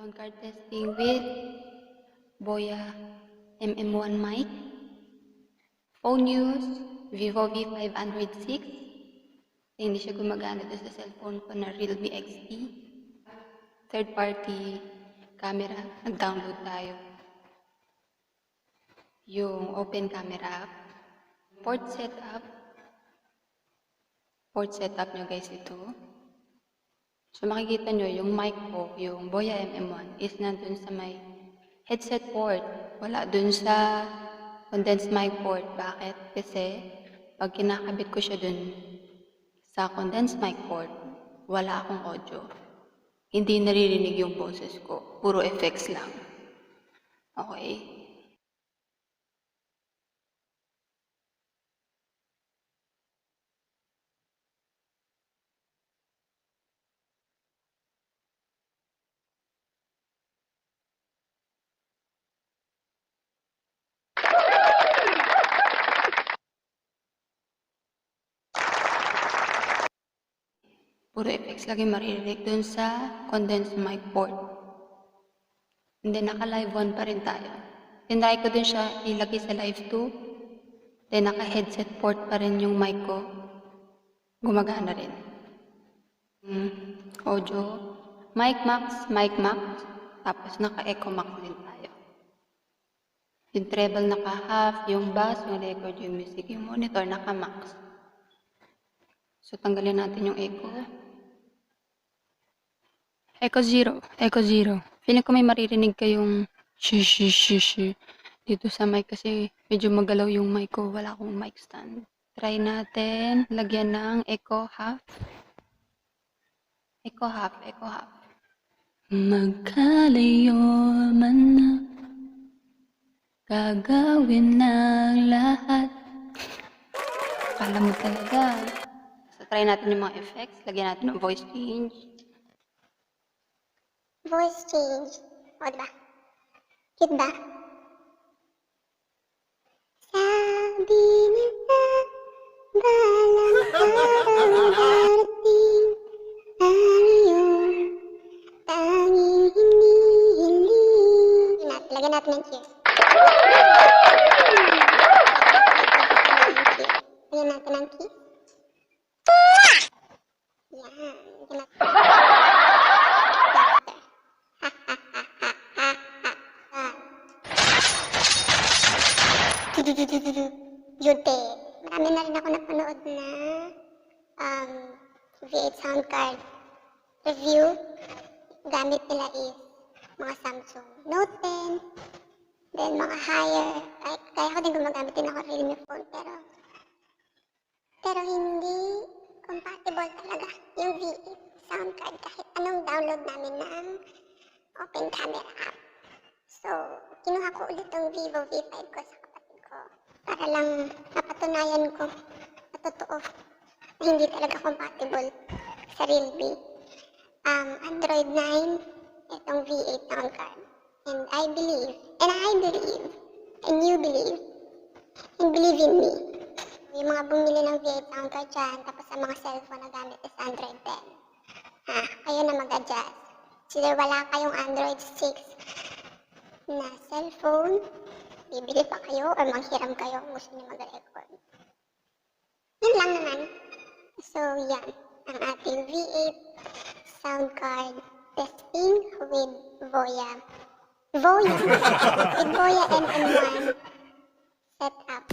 Sound card testing with Boya MM1 mic. Phone use, Vivo V5 Android 6. Hindi siya gumagana doon sa cellphone ko na REALME XT. Third party camera, nag-download tayo. Yung open camera app. Port setup nyo guys ito. So makikita nyo yung mic ko, yung Boya MM1 is nandun sa may headset port. Wala dun sa condensed mic port. Bakit? Kasi pag kinakabit ko siya dun sa condensed mic port, wala akong audio. Hindi naririnig yung boses ko. Puro effects lang. Okay? Puro effects lagi maririnig dun sa condensed mic port. And then naka-live 1 pa rin tayo. Tinry ko din siya ilagay sa live 2. Then naka-headset port pa rin yung mic ko. Gumagana rin. Audio. Mic max. Tapos naka-echo max din tayo. Yung treble naka-half, yung bass, yung record, yung music, yung monitor naka-max. So tanggalin natin yung echo. Echo zero. Feeling ko may maririnig kayong shi dito sa mic kasi medyo magalaw yung mic ko. Wala akong mic stand. Try natin lagyan ng echo half. Magkalayo man na gagawin ng lahat. Akala mo talaga. So try natin yung mga effects. Lagyan natin ng voice change. Voice change. O, diba? Cute ba? Sabi nila, balang arating, ano yun, tanging hinihiling. Lagyan natin ng cheers. Lagyan natin ng kiss. Yan. Lagyan natin. Jute. Marami na rin ako napanood na V8 Soundcard review. Gamit nila is mga Samsung Note 10, then mga higher. Kaya ko din gumagamit din ako REALME phone, pero hindi compatible talaga yung V8 Soundcard kahit anong download namin ng open camera app. So, kinuha ko ulit yung Vivo V5 ko sa kapatid ko para lang napatunayan ko na totoo na hindi talaga compatible sa REALME. Android 9, itong V8 Soundcard. And I believe, and you believe, and believe in me. Yung mga bumili ng V8 Soundcard dyan, tapos sa mga cellphone na gamit is Android 10. Kayo na mag-adjust. Sila wala kayong Android 6 na cellphone, bibili pa kayo or manghiram kayo kung gusto niyo mag-record. Yun lang naman. So, yan. Ang ating V8 Soundcard testing with Boya MM1 setup.